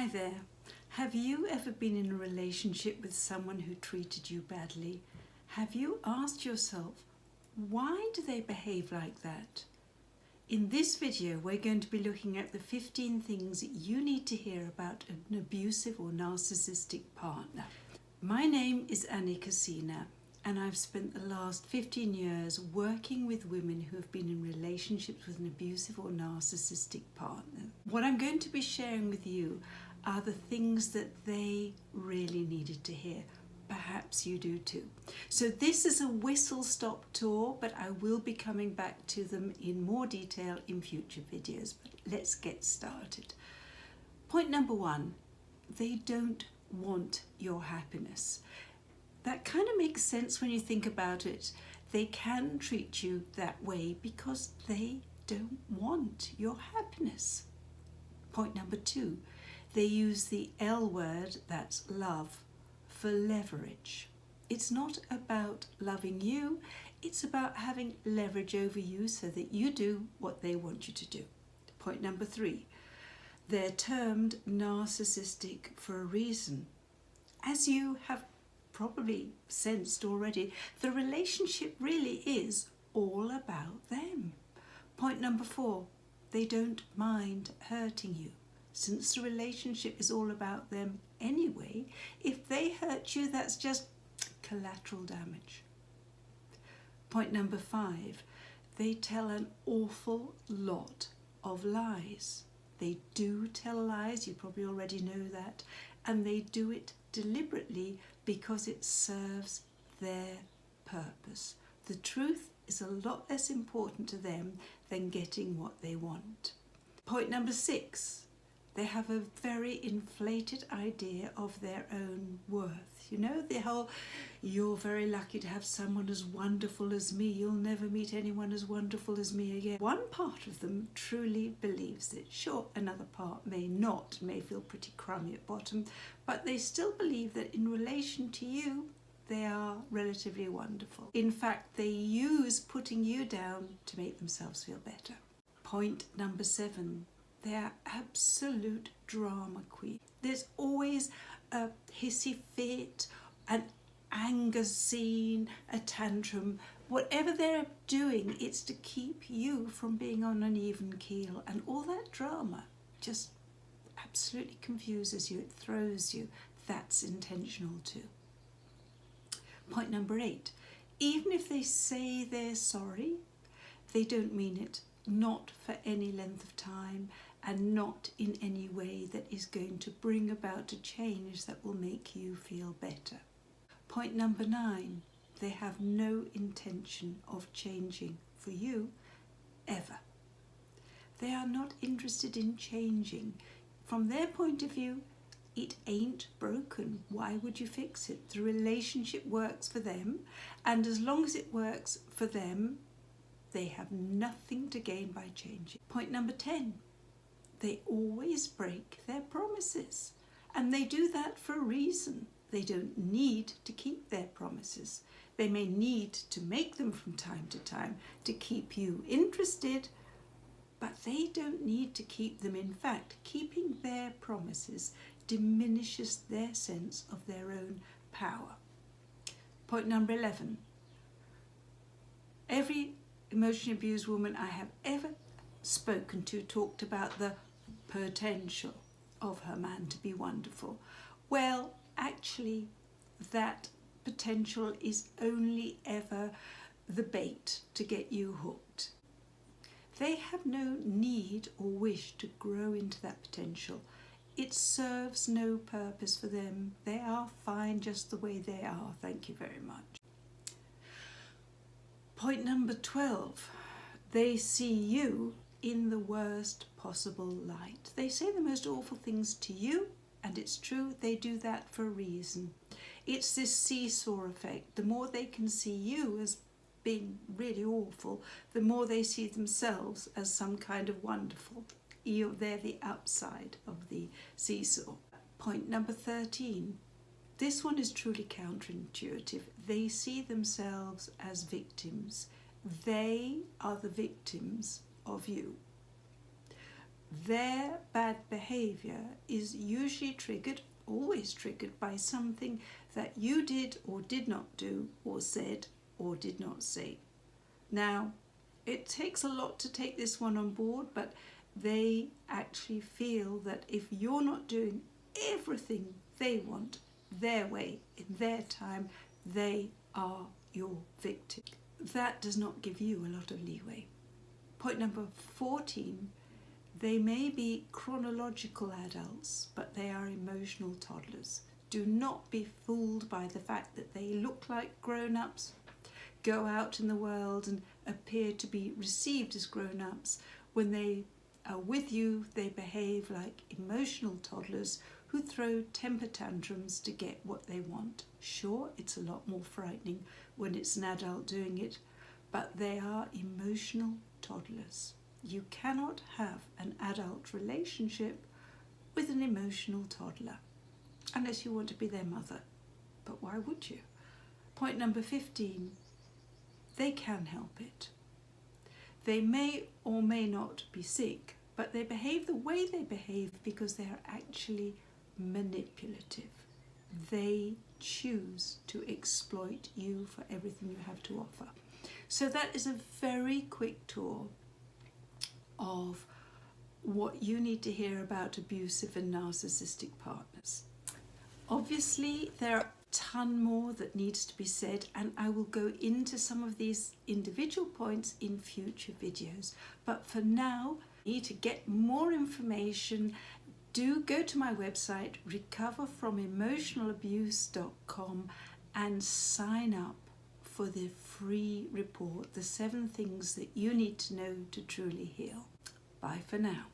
Hi there. Have you ever been in a relationship with someone who treated you badly? Have you asked yourself, why do they behave like that? In this video, we're going to be looking at the 15 things you need to hear about an abusive or narcissistic partner. My name is Annie Casina, and I've spent the last 15 years working with women who have been in relationships with an abusive or narcissistic partner. What I'm going to be sharing with you are the things that they really needed to hear. Perhaps you do too. So this is a whistle-stop tour, but I will be coming back to them in more detail in future videos. But let's get started. Point number one, they don't want your happiness. That kind of makes sense when you think about it. They can treat you that way because they don't want your happiness. Point number two, they use the L word, that's love, for leverage. It's not about loving you, it's about having leverage over you so that you do what they want you to do. Point number three, they're termed narcissistic for a reason. As you have probably sensed already, the relationship really is all about them. Point number four, they don't mind hurting you. Since the relationship is all about them anyway, if they hurt you, that's just collateral damage. Point number five, they tell an awful lot of lies. They do tell lies, you probably already know that, and they do it deliberately because it serves their purpose. The truth is a lot less important to them than getting what they want. Point number six, they have a very inflated idea of their own worth. You know, the whole, you're very lucky to have someone as wonderful as me. You'll never meet anyone as wonderful as me again. One part of them truly believes it. Sure, another part may not, may feel pretty crummy at bottom, but they still believe that in relation to you, they are relatively wonderful. In fact, they use putting you down to make themselves feel better. Point number seven, they are absolute drama queen. There's always a hissy fit, an anger scene, a tantrum. Whatever they're doing, it's to keep you from being on an even keel. And all that drama just absolutely confuses you. It throws you. That's intentional too. Point number eight, even if they say they're sorry, they don't mean it. Not for any length of time and not in any way that is going to bring about a change that will make you feel better. Point number nine, they have no intention of changing for you ever. They are not interested in changing. From their point of view, it ain't broken. Why would you fix it? The relationship works for them, and as long as it works for them, they have nothing to gain by changing. Point number 10, they always break their promises, and they do that for a reason. They don't need to keep their promises. They may need to make them from time to time to keep you interested, but they don't need to keep them. In fact, keeping their promises diminishes their sense of their own power. Point number 11, every emotionally abused woman I have ever spoken to talked about the potential of her man to be wonderful. Well, actually, that potential is only ever the bait to get you hooked. They have no need or wish to grow into that potential. It serves no purpose for them. They are fine just the way they are. Thank you very much. Point number 12, they see you in the worst possible light. They say the most awful things to you, and it's true, they do that for a reason. It's this seesaw effect. The more they can see you as being really awful, the more they see themselves as some kind of wonderful. They're the upside of the seesaw. Point number 13, this one is truly counterintuitive. They see themselves as victims. They are the victims of you. their bad behavior is usually triggered, always triggered, by something that you did or did not do, or said or did not say. Now, it takes a lot to take this one on board, but they actually feel that if you're not doing everything they want, their way, in their time, they are your victim. That does not give you a lot of leeway. Point number 14, they may be chronological adults, but they are emotional toddlers. Do not be fooled by the fact that they look like grown-ups, go out in the world and appear to be received as grown-ups. When they are with you, they behave like emotional toddlers who throw temper tantrums to get what they want. Sure, it's a lot more frightening when it's an adult doing it, but they are emotional toddlers. You cannot have an adult relationship with an emotional toddler, unless you want to be their mother. But why would you? Point number 15, they can help it. They may or may not be sick, but they behave the way they behave because they are actually manipulative. They choose to exploit you for everything you have to offer. So that is a very quick tour of what you need to hear about abusive and narcissistic partners. Obviously, there are a ton more that needs to be said, and I will go into some of these individual points in future videos. But for now, you need to get more information. Do go to my website, recoverfromemotionalabuse.com, and sign up for the free report, the 7 things that you need to know to truly heal. Bye for now.